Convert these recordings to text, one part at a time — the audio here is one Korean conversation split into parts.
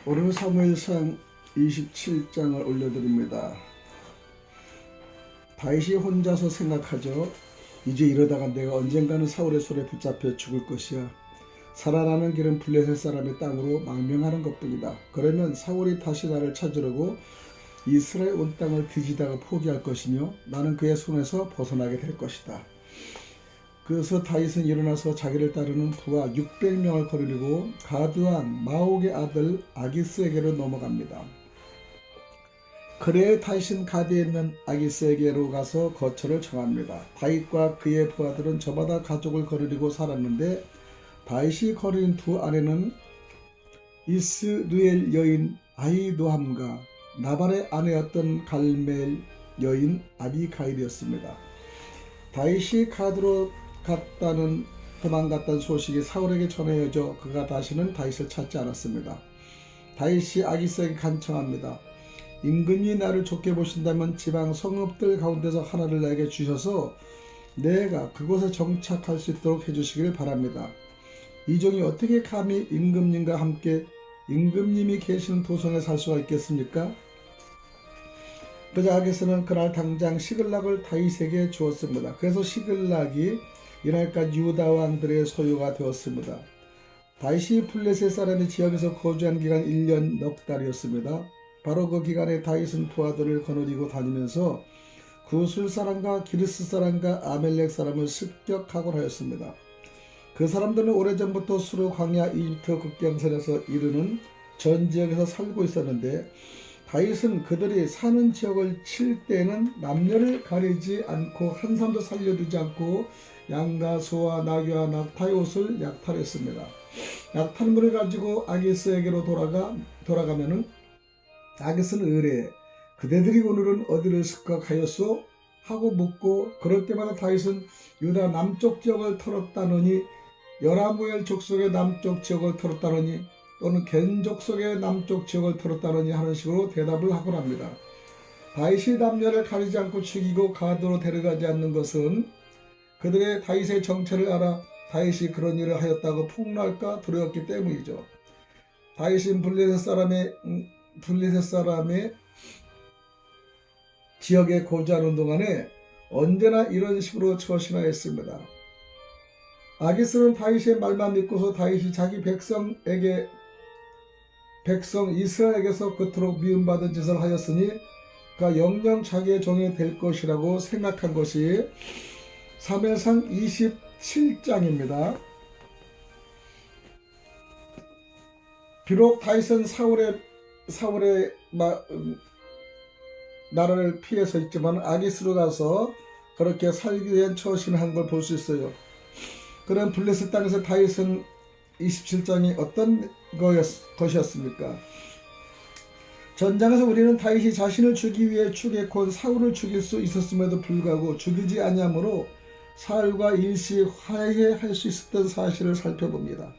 오늘 사무엘상 27장을 올려드립니다. 다윗이 혼자서 생각하죠. 이제 이러다가 내가 언젠가는 사울의 손에 붙잡혀 죽을 것이야. 살아나는 길은 블레셋 사람의 땅으로 망명하는 것뿐이다. 그러면 사울이 다시 나를 찾으려고 이스라엘 온 땅을 뒤지다가 포기할 것이며 나는 그의 손에서 벗어나게 될 것이다. 그래서 다윗은 일어나서 자기를 따르는 부하 600명을 거느리고 가드왕 마옥의 아들 아기스에게로 넘어갑니다. 그래 다윗은 가드에 있는 아기스에게로 가서 거처를 청합니다. 다윗과 그의 부하들은 저마다 가족을 거느리고 살았는데 다윗이 거느린 두 아내는 이스르엘 여인 아히노함과 나발의 아내였던 갈멜 여인 아비가일이었습니다. 다윗이 가드로 도망갔다는 소식이 사울에게 전해져 그가 다시는 다윗을 찾지 않았습니다. 다윗이 아기스에게 간청합니다. 임금이 나를 좋게 보신다면 지방 성읍들 가운데서 하나를 내게 주셔서 내가 그곳에 정착할 수 있도록 해주시길 바랍니다. 이 종이 어떻게 감히 임금님과 함께 임금님이 계시는 도성에 살 수가 있겠습니까? 그자 아기스는 그날 당장 시글락을 다윗에게 주었습니다. 그래서 시글락이 이날까지 유다 왕들의 소유가 되었습니다. 다윗이 블레셋 사람의 지역에서 거주한 기간 1년 넉 달이었습니다. 바로 그 기간에 다윗은 부하들을 거느리고 다니면서 구술 사람과 기르스 사람과 아멜렉 사람을 습격하곤 하였습니다. 그 사람들은 오래전부터 수르 광야 이집트 국경선에서 이르는 전 지역에서 살고 있었는데 다윗은 그들이 사는 지역을 칠 때는 남녀를 가리지 않고 한 사람도 살려두지 않고 양과 소와 나귀와 낙타의 옷을 약탈했습니다. 약탈물을 가지고 아기스에게로 돌아가면은 아기스는 의뢰해 그대들이 오늘은 어디를 습격하였소? 하고 묻고 그럴 때마다 다윗은 유다 남쪽 지역을 털었다느니 여라무엘 족속의 남쪽 지역을 털었다느니 또는 겐 족속의 남쪽 지역을 털었다느니 하는 식으로 대답을 하곤 합니다. 다윗이 남녀를 가리지 않고 죽이고 가드로 데려가지 않는 것은 그들의 다윗의 정체를 알아 다윗이 그런 일을 하였다고 폭로할까 두려웠기 때문이죠. 다윗은 블레셋 사람의 지역에 거주하는 동안에 언제나 이런 식으로 처신하였습니다. 아기스는 다윗의 말만 믿고서 다윗이 자기 백성 이스라엘에게서 그토록 미움받은 짓을 하였으니 그가 영영 자기의 종이 될 것이라고 생각한 것이 사무엘상 27장입니다. 비록 다윗은 사울의 나라를 피해서 있지만 아기스로 가서 그렇게 살기 위한 처신한 걸 볼 수 있어요. 그런 블레셋 땅에서 다윗은 27장이 어떤 것이었습니까? 전장에서 우리는 다윗이 자신을 죽이기 위해 추격한 사울을 죽일 수 있었음에도 불구하고 죽이지 아니하므로 사울과 일시 화해할 수 있었던 사실을 살펴봅니다.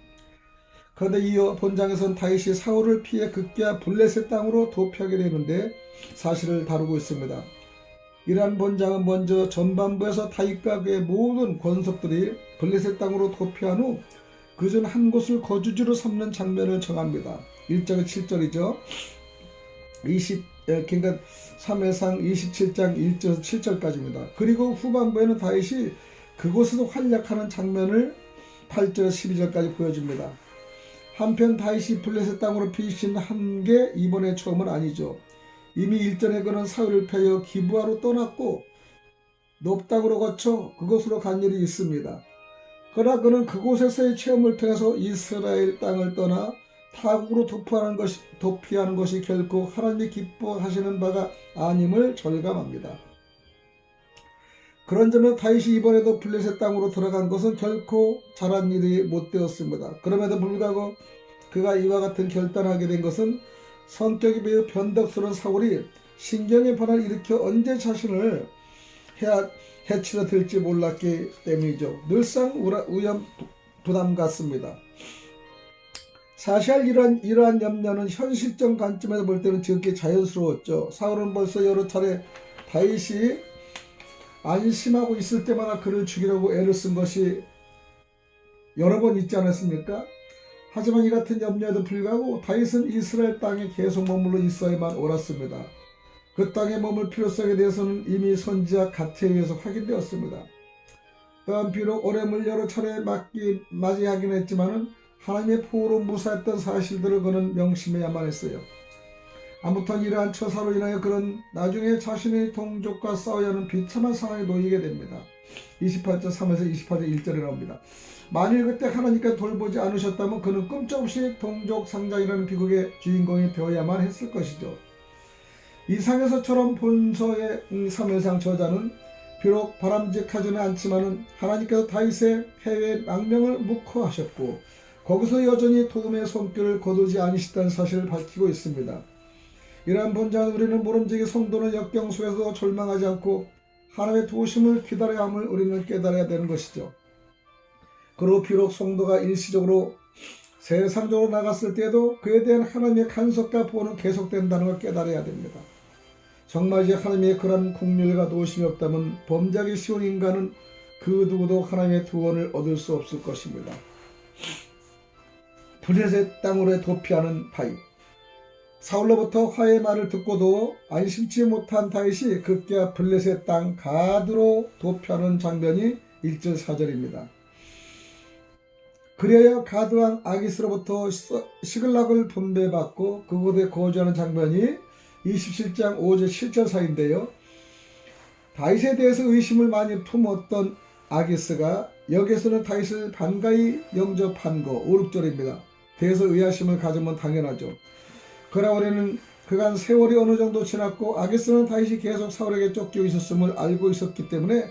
그런데 이어 본장에서는 다윗이 사울을 피해 급기야 블레셋 땅으로 도피하게 되는데 사실을 다루고 있습니다. 이러한 본장은 먼저 전반부에서 다윗과 그의 모든 권속들이 블레셋 땅으로 도피한 후 그중 한 곳을 거주지로 삼는 장면을 정합니다. 1절에 7절이죠. 그러니까 사무엘상 27장 1절에서 7절까지입니다. 그리고 후반부에는 다윗이 그곳에서 활약하는 장면을 8절에서 12절까지 보여줍니다. 한편 다윗이 블레셋 땅으로 피신한 게 이번에 처음은 아니죠. 이미 일전에 그는 사울을 패여 기브아로 떠났고 높당으로 거쳐 그곳으로 간 일이 있습니다. 그러나 그는 그곳에서의 체험을 통해서 이스라엘 땅을 떠나 타국으로 도피하는 것이 결코 하나님이 기뻐하시는 바가 아님을 절감합니다. 그런 점에서 다윗이 이번에도 블레셋 땅으로 들어간 것은 결코 잘한 일이 못 되었습니다. 그럼에도 불구하고 그가 이와 같은 결단하게 된 것은 성격이 매우 변덕스러운 사울이 신경의 변화를 일으켜 언제 자신을 해치려 들지 몰랐기 때문이죠. 늘상 위험 부담 같습니다. 사실 이러한 염려는 현실적 관점에서 볼 때는 지극히 자연스러웠죠. 사울은 벌써 여러 차례 다윗이 안심하고 있을 때마다 그를 죽이려고 애를 쓴 것이 여러 번 있지 않았습니까? 하지만 이 같은 염려에도 불구하고 다윗은 이스라엘 땅에 계속 머물러 있어야만 옳았습니다. 그 땅에 머물 필요성에 대해서는 이미 선지자 갓에 의해서 확인되었습니다. 또한 비록 오렘을 여러 차례 맞이하긴 했지만 하나님의 포로로 무사했던 사실들을 그는 명심해야만 했어요. 아무튼 이러한 처사로 인하여 그는 나중에 자신의 동족과 싸워야 하는 비참한 상황에 놓이게 됩니다. 28절 3에서 28절 1절에 나옵니다. 만일 그때 하나님께 돌보지 않으셨다면 그는 끔찍없이 동족 상장이라는 비극의 주인공이 되어야만 했을 것이죠. 이상에서처럼 본서의 사무엘상 저자는 비록 바람직하지는 않지만 하나님께서 다윗의 해외 망명을 묵호하셨고 거기서 여전히 도움의 손길을 거두지 않으시다는 사실을 밝히고 있습니다. 이러한 본장은 우리는 모름지기 성도는 역경 속에서 절망하지 않고 하나님의 도우심을 기다려야 함을 우리는 깨달아야 되는 것이죠. 그리고 비록 성도가 일시적으로 세상적으로 나갔을 때에도 그에 대한 하나님의 간섭과 보호는 계속된다는 걸 깨달아야 됩니다. 정말 이제 하나님의 그런 긍휼과 도우심이 없다면 범죄하기 쉬운 인간은 그 누구도 하나님의 구원을 얻을 수 없을 것입니다. 블레셋 땅으로 도피하는 다윗. 사울로부터 화해의 말을 듣고도 안심치 못한 다윗이 급기야 블레셋 땅 가드로 도피하는 장면이 1절 4절입니다. 그래야 가드왕 아기스로부터 시글락을 분배받고 그곳에 거주하는 장면이 27장 5절 7절 사이인데요. 다윗에 대해서 의심을 많이 품었던 아기스가 여기서는 다윗을 반가이 영접한 거 5, 6절입니다. 대해서 의아심을 가지면 당연하죠. 그러나 우리는 그간 세월이 어느 정도 지났고 아기스는 다윗이 계속 사울에게 쫓기고 있었음을 알고 있었기 때문에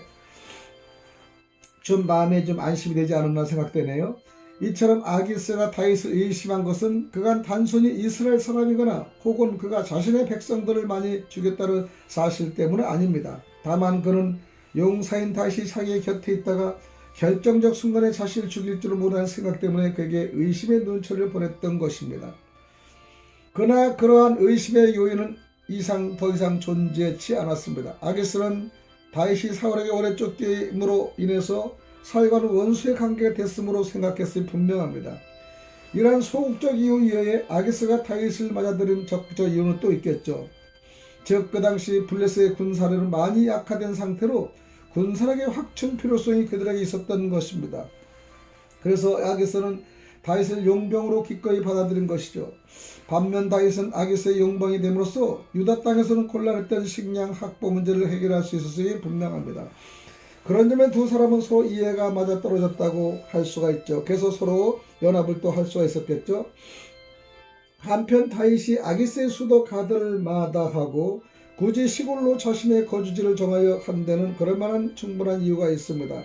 좀 마음에 좀 안심이 되지 않았나 생각되네요. 이처럼 아기스가 다윗을 의심한 것은 그간 단순히 이스라엘 사람이거나 혹은 그가 자신의 백성들을 많이 죽였다는 사실 때문은 아닙니다. 다만 그는 용사인 다윗이 자기의 곁에 있다가 결정적 순간에 자신을 죽일 줄을 모르는 생각 때문에 그에게 의심의 눈초리를 보냈던 것입니다. 그러나 그러한 의심의 요인은 더 이상 존재치 않았습니다. 아기스는 다윗이 사울에게 오래 쫓김으로 인해서 사울과는 원수의 관계가 됐으므로 생각했음이 분명합니다. 이러한 소극적 이유 이외에 아기스가 다윗을 맞아들인 적극적 이유는 또 있겠죠. 즉 그 당시 블레셋의 군사력은 많이 약화된 상태로 군사력의 확충 필요성이 그들에게 있었던 것입니다. 그래서 아기스는 다윗을 용병으로 기꺼이 받아들인 것이죠. 반면 다윗은 아기스의 용병이 됨으로써 유다 땅에서는 곤란했던 식량 확보 문제를 해결할 수 있었음이 분명합니다. 그런 점에 두 사람은 서로 이해가 맞아떨어졌다고 할 수가 있죠. 그래서 서로 연합을 또 할 수가 있었겠죠. 한편 다윗이 아기스의 수도 가드를 마다하고 굳이 시골로 자신의 거주지를 정하여 한 데는 그럴 만한 충분한 이유가 있습니다.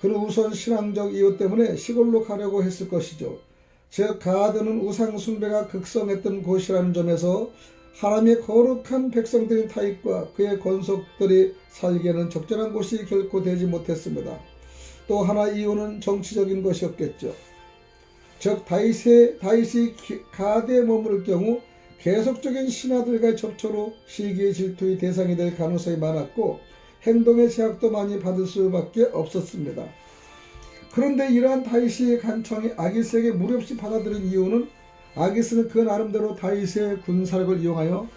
그는 우선 신앙적 이유 때문에 시골로 가려고 했을 것이죠. 즉 가드는 우상 숭배가 극성했던 곳이라는 점에서 하나님의 거룩한 백성들인 다윗과 그의 권속들이 살기에는 적절한 곳이 결코 되지 못했습니다. 또 하나 이유는 정치적인 것이었겠죠. 즉 다윗이 가드에 머무를 경우 계속적인 신하들과의 접촉으로 시기의 질투의 대상이 될 가능성이 많았고 행동의 제약도 많이 받을 수밖에 없었습니다. 그런데 이러한 다윗의 간청이 아기스에게 무리 없이 받아들인 이유는 아기스는 그 나름대로 다윗의 군사력을 이용하여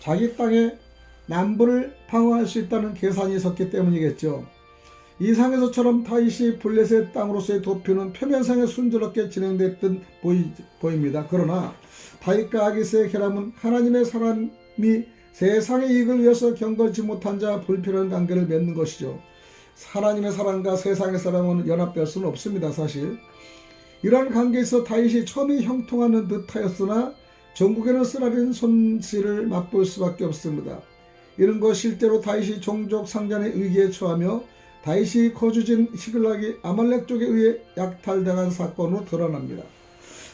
자기 땅의 남부를 방어할 수 있다는 계산이 있었기 때문이겠죠. 이상에서처럼 다윗이 블레셋 땅으로서의 도피는 표면상에 순조롭게 진행됐던 보입니다. 그러나 다윗과 아기스의 결함은 하나님의 사람이 세상의 이익을 위해서 경건치 못한 자 불필요한 관계를 맺는 것이죠. 하나님의 사람과 세상의 사람은 연합될 수는 없습니다. 사실 이러한 관계에서 다윗이 처음에 형통하는 듯하였으나 전국에는 쓰라린 손실을 맛볼 수밖에 없습니다. 이런 것 실제로 다윗이 종족 상잔의 의기에 처하며 다윗이 거주진 시글락이 아말렉 쪽에 의해 약탈당한 사건으로 드러납니다.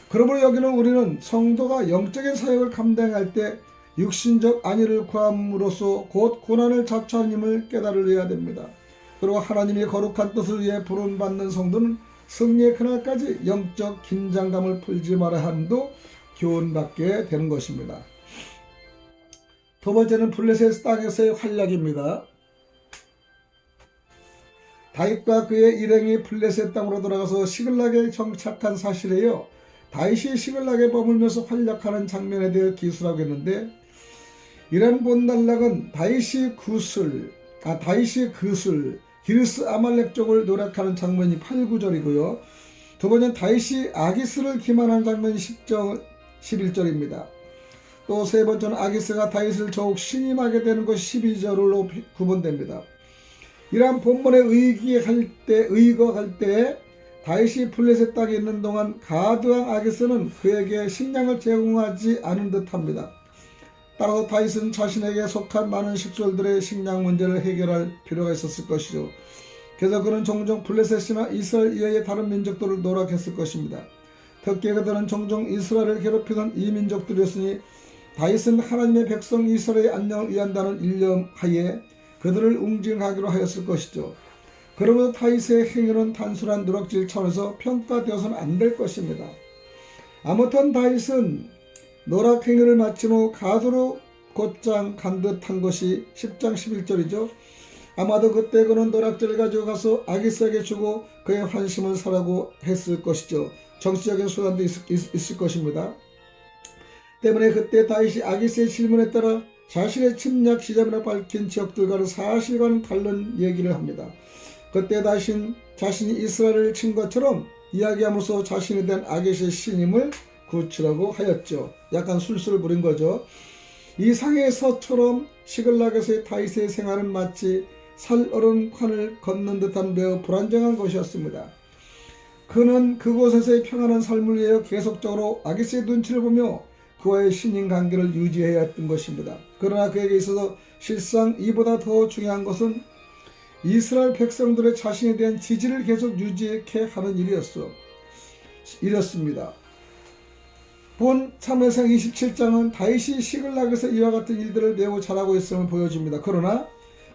그러므로 여기는 우리는 성도가 영적인 사역을 감당할 때 육신적 안위를 구함으로써 곧 고난을 자처함을 깨달으려야 됩니다. 그리고 하나님의 거룩한 뜻을 위해 부름받는 성도는 승리의 그날까지 영적 긴장감을 풀지 말아야 함도 교훈받게 되는 것입니다. 두 번째는 블레셋 땅에서의 활약입니다. 다윗과 그의 일행이 블레셋 땅으로 돌아가서 시글락에 정착한 사실에요. 다윗이 시글락에 머물면서 활약하는 장면에 대해 기술하고 있는데, 이런 본단락은 다윗이 그술, 기르스 아말렉 쪽을 노력하는 장면이 8, 9절이고요. 두 번째는 다윗이 아기스를 기만하는 장면이 10절, 11절입니다. 또 세 번째는 아기스가 다윗을 더욱 신임하게 되는 것이 12절로 구분됩니다. 이러한 본문에 의거할 때 다윗이 블레셋 땅에 있는 동안 가드왕 아기스는 그에게 식량을 제공하지 않은 듯합니다. 따라서 다윗은 자신에게 속한 많은 식솔들의 식량 문제를 해결할 필요가 있었을 것이죠. 그래서 그는 종종 블레셋이나 이스라엘 이외의 다른 민족들을 노력했을 것입니다. 특히 그들은 종종 이스라엘을 괴롭히던 이 민족들이었으니 다윗은 하나님의 백성 이스라엘의 안녕을 위한다는 일념하에 그들을 응징하기로 하였을 것이죠. 그러므로 다윗의 행위는 단순한 누락질 차원에서 평가되어서는 안 될 것입니다. 아무튼 다윗은 노락 행위를 마친 후 가드로 곧장 간 듯한 것이 10장 11절이죠. 아마도 그때 그는 노락질을 가지고 가서 아기스에게 주고 그의 환심을 사라고 했을 것이죠. 정치적인 수단도 있을 것입니다. 때문에 그때 다윗이 아기스의 질문에 따라 자신의 침략 지점이라 밝힌 지역들과는 사실과는 다른 얘기를 합니다. 그때 자신이 이스라엘을 친 것처럼 이야기함으로써 자신에 대한 아기스의 신임을 굳히라고 하였죠. 약간 술수를 부린 거죠. 이 상에서처럼 시글락에서의 다윗의 생활은 마치 살얼음 관을 걷는 듯한 매우 불안정한 것이었습니다. 그는 그곳에서의 평안한 삶을 위해 계속적으로 아기스의 눈치를 보며 그와의 신인관계를 유지해야 했던 것입니다. 그러나 그에게 있어서 실상 이보다 더 중요한 것은 이스라엘 백성들의 자신에 대한 지지를 계속 유지케 하는 일이었습니다. 본 사무엘상 27장은 다윗이 시글락에서 이와 같은 일들을 매우 잘하고 있음을 보여줍니다. 그러나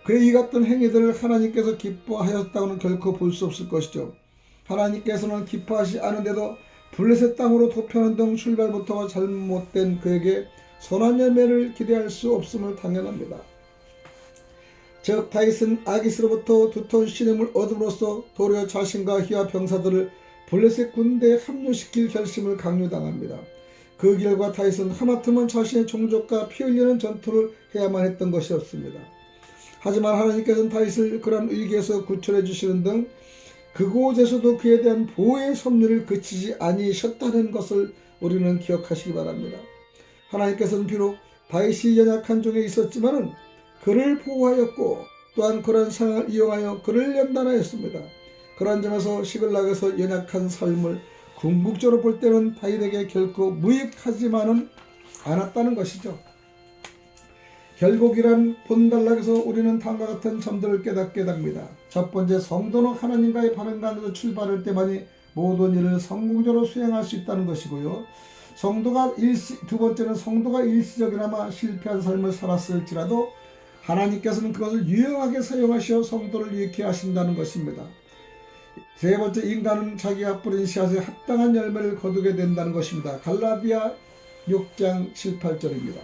그의 이 같은 행위들을 하나님께서 기뻐하셨다고는 결코 볼 수 없을 것이죠. 하나님께서는 기뻐하지 않은데도 블레셋 땅으로 도피하는 등 출발부터가 잘못된 그에게 선한 열매를 기대할 수 없음을 당연합니다. 즉 다윗은 아기스로부터 두터운 신임을 얻음으로써 도리어 자신과 희와 병사들을 블레셋 군대에 합류시킬 결심을 강요당합니다. 그 결과 다윗은 하마터면 자신의 종족과 피 흘리는 전투를 해야만 했던 것이었습니다. 하지만 하나님께서는 다윗을 그러한 위기에서 구출해 주시는 등 그곳에서도 그에 대한 보호의 섭리를 그치지 아니셨다는 것을 우리는 기억하시기 바랍니다. 하나님께서는 비록 다윗이 연약한 중에 있었지만은 그를 보호하였고 또한 그런 상황을 이용하여 그를 연단하였습니다. 그러한 점에서 시글락에서 연약한 삶을 궁극적으로 볼 때는 다윗에게 결코 무익하지만은 않았다는 것이죠. 결국 이런 본단락에서 우리는 다음과 같은 점들을 깨닫게 됩니다. 첫 번째, 성도는 하나님과의 바른 관계에서 출발할 때만이 모든 일을 성공적으로 수행할 수 있다는 것이고요. 두 번째는 성도가 일시적이나마 실패한 삶을 살았을지라도 하나님께서는 그것을 유용하게 사용하시어 성도를 유익해 하신다는 것입니다. 세 번째, 인간은 자기가 뿌린 씨앗에 합당한 열매를 거두게 된다는 것입니다. 갈라디아 6장 7, 8절입니다.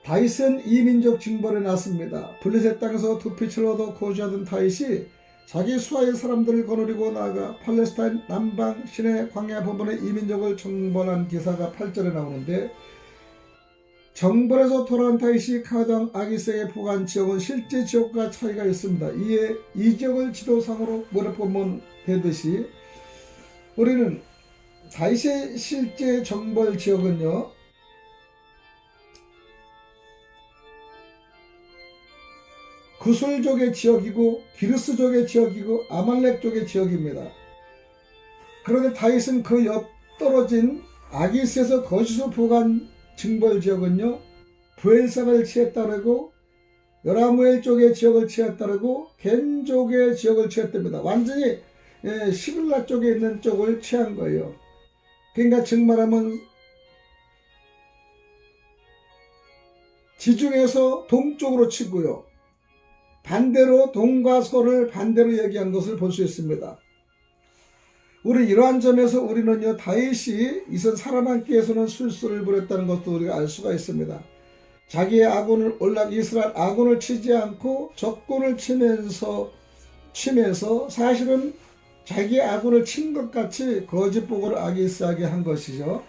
다윗은 이민족 징벌에 나섭니다. 블레셋 땅에서 두피치를 얻어 거주하던 다윗이 자기 수하의 사람들을 거느리고 나아가 팔레스타인 남방 시내 광야 부분의 이민족을 정벌한 기사가 8절에 나오는데, 정벌에서 돌아온 다윗이 가드왕 아기스에게 보고한 지역은 실제 지역과 차이가 있습니다. 이에 이 지역을 지도상으로 물어보면 되듯이 우리는 다윗의 실제 정벌 지역은요, 구술족의 지역이고 기르스족의 지역이고 아말렉족의 지역입니다. 그런데 다윗은 그 옆 떨어진 아기스에서 거주소 보관 징벌 지역은요, 브엘사를 취했다고 여라무엘 쪽의 지역을 취했다고 겐족의 지역을 취했답니다. 완전히 시글락 쪽에 있는 쪽을 취한 거예요. 그러니까 즉 말하면 지중해에서 동쪽으로 치고요, 반대로 동과 서를 반대로 얘기한 것을 볼 수 있습니다. 우리 이러한 점에서 우리는요, 다윗이 이선 살아남기 위해서는 술수를 부렸다는 것도 우리가 알 수가 있습니다. 자기의 이스라엘 아군을 치지 않고 적군을 치면서 사실은 자기 아군을 친 것 같이 거짓 보고를 아기스하게 한 것이죠.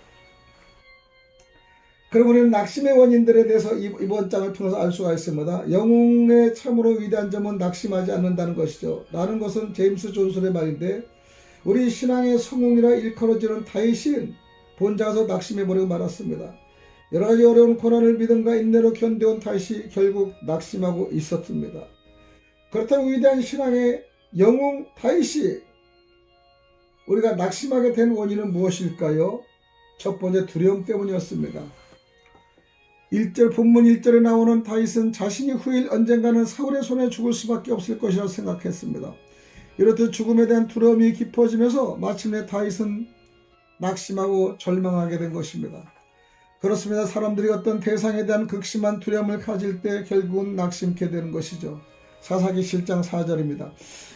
그럼 우리는 낙심의 원인들에 대해서 이번 장을 통해서 알 수가 있습니다. 영웅의 참으로 위대한 점은 낙심하지 않는다는 것이죠. 라는 것은 제임스 존슨의 말인데, 우리 신앙의 성웅이라 일컬어지는 다윗이 본장에서 낙심해버리고 말았습니다. 여러 가지 어려운 고난을 믿음과 인내로 견뎌온 다윗이 결국 낙심하고 있었습니다. 그렇다면 위대한 신앙의 영웅 다윗이 우리가 낙심하게 된 원인은 무엇일까요? 첫 번째, 두려움 때문이었습니다. 본문 1절에 나오는 다윗은 자신이 후일 언젠가는 사울의 손에 죽을 수밖에 없을 것이라고 생각했습니다. 이렇듯 죽음에 대한 두려움이 깊어지면서 마침내 다윗은 낙심하고 절망하게 된 것입니다. 그렇습니다. 사람들이 어떤 대상에 대한 극심한 두려움을 가질 때 결국은 낙심케 되는 것이죠. 사사기 7장 4절입니다.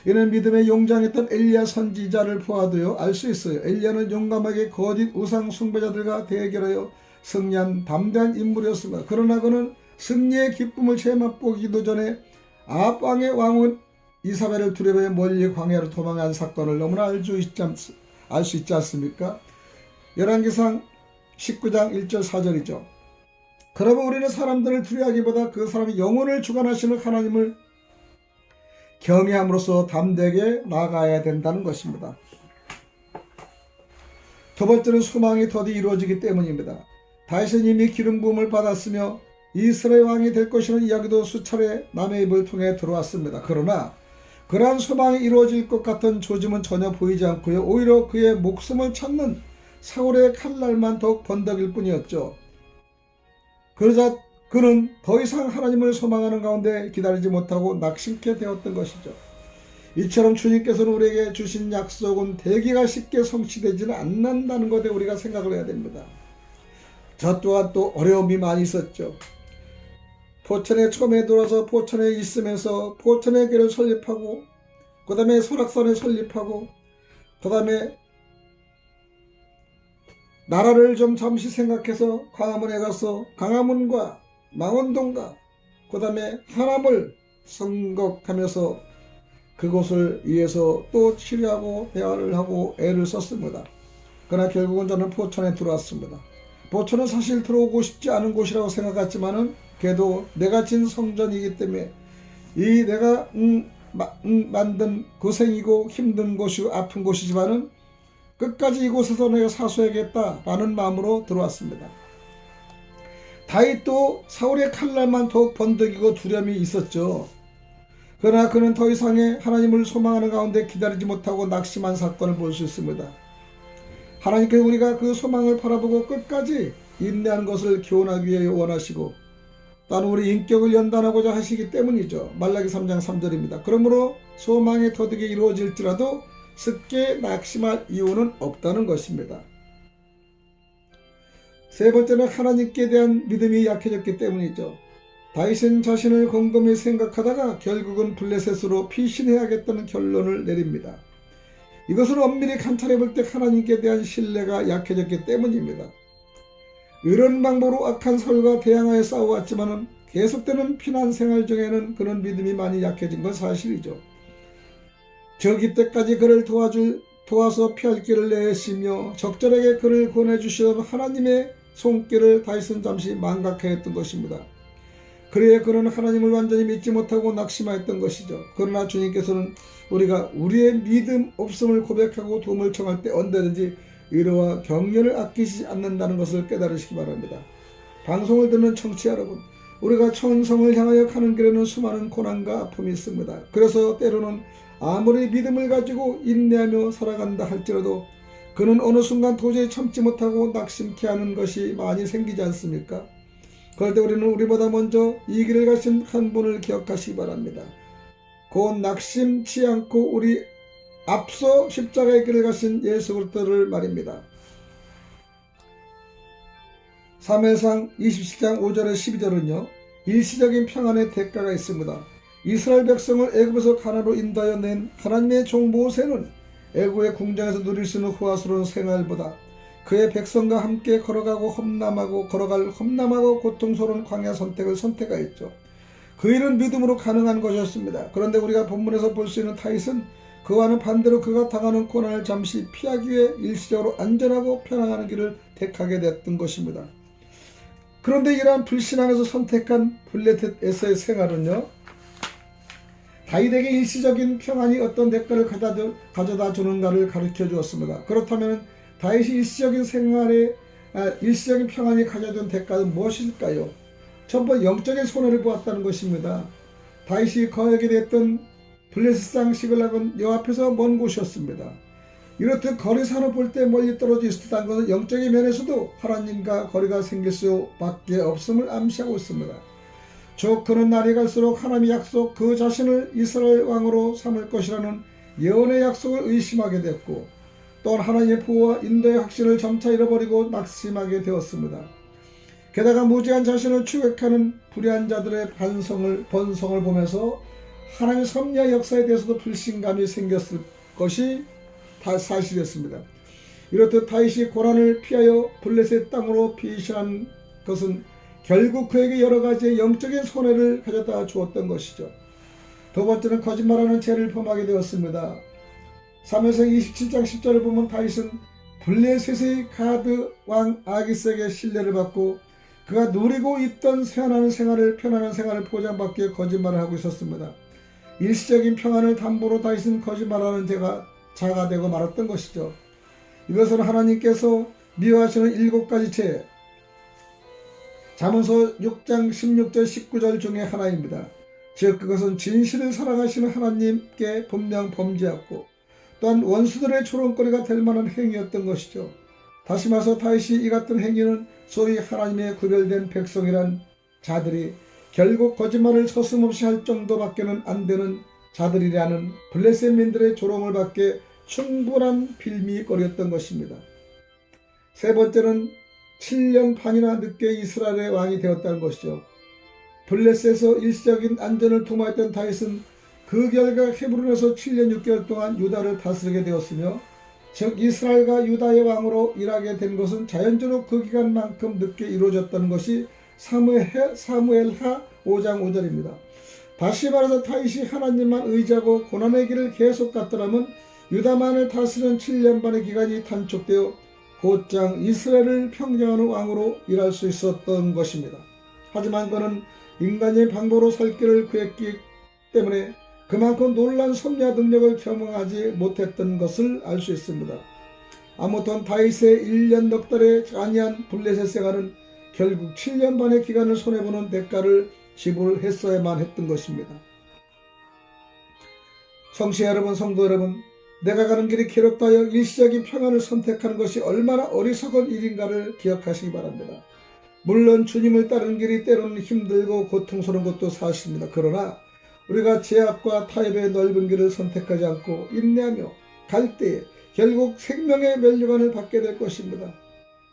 이는 믿음의 용장했던 엘리야 선지자를 보아도요 알 수 있어요. 엘리야는 용감하게 거짓 우상 숭배자들과 대결하여 승리한 담대한 인물이었습니다. 그러나 그는 승리의 기쁨을 채 맛보기도 전에 아합 왕의 왕은 이사벨을 두려워해 멀리 광야로 도망한 사건을 너무나 알 수 있지 않습니까? 열왕기상 19장 1절 4절이죠. 그러면 우리는 사람들을 두려워하기보다 그 사람의 영혼을 주관하시는 하나님을 경외함으로써 담대하게 나아가야 된다는 것입니다. 두 번째는 소망이 더디 이루어지기 때문입니다. 다윗은 이미 기름 부음을 받았으며 이스라엘 왕이 될 것이라는 이야기도 수차례 남의 입을 통해 들어왔습니다. 그러나 그러한 소망이 이루어질 것 같은 조짐은 전혀 보이지 않고요. 오히려 그의 목숨을 찾는 사울의 칼날만 더욱 번덕일 뿐이었죠. 그러자 그는 더 이상 하나님을 소망하는 가운데 기다리지 못하고 낙심케 되었던 것이죠. 이처럼 주님께서는 우리에게 주신 약속은 되기가 쉽게 성취되지는 않는다는 것에 우리가 생각을 해야 됩니다. 저 또한 또 어려움이 많이 있었죠. 포천에 처음에 들어와서 포천에 있으면서 포천의 교회를 설립하고 그 다음에 설악산에 설립하고 그 다음에 나라를 좀 잠시 생각해서 광화문에 가서 광화문과 망원동과 그 다음에 하남을 선곡하면서 그곳을 위해서 또 치료하고 대화를 하고 애를 썼습니다. 그러나 결국은 저는 포천에 들어왔습니다. 포천은 사실 들어오고 싶지 않은 곳이라고 생각했지만은 그래도 내가 진 성전이기 때문에 이 내가 만든 고생이고 힘든 곳이고 아픈 곳이지만은 끝까지 이곳에서 내가 사수해야겠다라는 마음으로 들어왔습니다. 다윗도 사울의 칼날만 더욱 번득이고 두려움이 있었죠. 그러나 그는 더 이상의 하나님을 소망하는 가운데 기다리지 못하고 낙심한 사건을 볼 수 있습니다. 하나님께서 우리가 그 소망을 바라보고 끝까지 인내하는 것을 교훈하기 위해 원하시고 또한 우리 인격을 연단하고자 하시기 때문이죠. 말라기 3장 3절입니다. 그러므로 소망이 더디게 이루어질지라도 쉽게 낙심할 이유는 없다는 것입니다. 세 번째는 하나님께 대한 믿음이 약해졌기 때문이죠. 다윗은 자신을 곰곰이 생각하다가 결국은 블레셋으로 피신해야겠다는 결론을 내립니다. 이것을 엄밀히 관찰해 볼 때 하나님께 대한 신뢰가 약해졌기 때문입니다. 이런 방법으로 악한 사울과 대항하여 싸워왔지만 계속되는 피난 생활 중에는 그런 믿음이 많이 약해진 건 사실이죠. 저기 때까지 그를 도와서 피할 길을 내시며 적절하게 그를 권해주시던 하나님의 손길을 다윗은 잠시 망각하였던 것입니다. 그래야 그는 하나님을 완전히 믿지 못하고 낙심하였던 것이죠. 그러나 주님께서는 우리가 우리의 믿음 없음을 고백하고 도움을 청할 때 언제든지 위로와 격려를 아끼지 않는다는 것을 깨달으시기 바랍니다. 방송을 듣는 청취자 여러분, 우리가 천성을 향하여 가는 길에는 수많은 고난과 아픔이 있습니다. 그래서 때로는 아무리 믿음을 가지고 인내하며 살아간다 할지라도 그는 어느 순간 도저히 참지 못하고 낙심케 하는 것이 많이 생기지 않습니까? 그럴 때 우리는 우리보다 먼저 이 길을 가신 한 분을 기억하시기 바랍니다. 곧 낙심치 않고 우리 앞서 십자가의 길을 가신 예수 그리스도를 말입니다. 사무엘상 27장 5절에 12절은요. 일시적인 평안의 대가가 있습니다. 이스라엘 백성을 애굽에서 가나안으로 인도하여 낸 하나님의 종 모세는 애굽의 궁정에서 누릴 수 있는 호화스러운 생활보다 그의 백성과 함께 걸어갈 험난하고 고통스러운 광야 선택을 선택하였죠. 그 일은 믿음으로 가능한 것이었습니다. 그런데 우리가 본문에서 볼 수 있는 다윗은 그와는 반대로 그가 당하는 고난을 잠시 피하기 위해 일시적으로 안전하고 편안한 길을 택하게 됐던 것입니다. 그런데 이러한 불신앙에서 선택한 블레셋에서의 생활은요, 다윗에게 일시적인 평안이 어떤 대가를 가져다 주는가를 가르쳐 주었습니다. 그렇다면 다윗이 일시적인 평안이 가져준 대가는 무엇일까요? 전부 영적인 손해를 보았다는 것입니다. 다윗이 거하게 됐던 블레셋상 시글락은 여호와 앞에서 먼 곳이었습니다. 이렇듯 거리산을 볼 때 멀리 떨어져 있었다는 것은 영적인 면에서도 하나님과 거리가 생길 수밖에 없음을 암시하고 있습니다. 즉 그는 날이 갈수록 하나님의 약속, 그 자신을 이스라엘 왕으로 삼을 것이라는 예언의 약속을 의심하게 됐고, 또한 하나님의 보호와 인도의 확신을 점차 잃어버리고 낙심하게 되었습니다. 게다가 무지한 자신을 추격하는 불의한 자들의 번성을 보면서 하나님의 섭리와 역사에 대해서도 불신감이 생겼을 것이 사실이었습니다. 이렇듯 다윗이 고난을 피하여 블레셋 땅으로 피신한 것은 결국 그에게 여러 가지의 영적인 손해를 가져다 주었던 것이죠. 두 번째는 거짓말하는 죄를 범하게 되었습니다. 사무엘상 27장 10절을 보면 다윗은 블레셋의 가드 왕 아기스에게 신뢰를 받고 그가 누리고 있던 편안한 생활을 보장받기 위해 거짓말을 하고 있었습니다. 일시적인 평안을 담보로 다윗은 거짓말하는 자가 되고 말았던 것이죠. 이것은 하나님께서 미워하시는 7가지 죄, 잠언서 6장 16절 19절 중에 하나입니다. 즉 그것은 진실을 사랑하시는 하나님께 분명 범죄하고 또한 원수들의 조롱거리가 될 만한 행위였던 것이죠. 다시 말해서 다윗이 이 같은 행위는 소위 하나님의 구별된 백성이란 자들이 결국 거짓말을 서슴없이 할 정도밖에는 안 되는 자들이라는 블레셋민들의 조롱을 받게 충분한 빌미거리였던 것입니다. 세 번째는 7년 반이나 늦게 이스라엘의 왕이 되었다는 것이죠. 블레셋에서 일시적인 안전을 도모했던 다윗은 그 결과 헤브론에서 7년 6개월 동안 유다를 다스리게 되었으며, 즉 이스라엘과 유다의 왕으로 일하게 된 것은 자연적으로 그 기간만큼 늦게 이루어졌다는 것이 사무엘하 5장 5절입니다. 다시 말해서 다윗이 하나님만 의지하고 고난의 길을 계속 갔더라면 유다만을 다스리는 7년 반의 기간이 단축되어 곧장 이스라엘을 평정하는 왕으로 일할 수 있었던 것입니다. 하지만 그는 인간의 방법으로 살 길을 구했기 때문에 그만큼 놀라운 섭리와 능력을 겸응하지 못했던 것을 알 수 있습니다. 아무튼 다윗의 1년 넉 달의 안이한 블레셋 생활은 결국 7년 반의 기간을 손해보는 대가를 지불했어야만 했던 것입니다. 성시자 여러분, 성도 여러분, 내가 가는 길이 괴롭다여 일시적인 평안을 선택하는 것이 얼마나 어리석은 일인가를 기억하시기 바랍니다. 물론 주님을 따르는 길이 때로는 힘들고 고통스러운 것도 사실입니다. 그러나 우리가 제약과 타협의 넓은 길을 선택하지 않고 인내하며 갈 때에 결국 생명의 면류관을 받게 될 것입니다.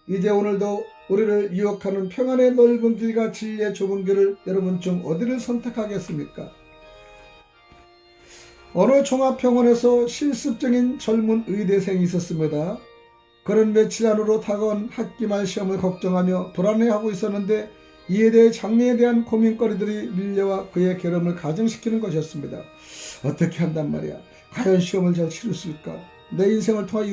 이제 오늘도 우리를 유혹하는 평안의 넓은 길과 진리의 좁은 길을 여러분 중 어디를 선택하겠습니까? 어느 종합병원에서 실습적인 젊은 의대생이 있었습니다. 그는 며칠 안으로 다가온 학기말 시험을 걱정하며 불안해하고 있었는데 이에 대해 장래에 대한 고민거리들이 밀려와 그의 괴로움을 가중시키는 것이었습니다. 어떻게 한단 말이야? 과연 시험을 잘 치렀을까? 내 인생을 통해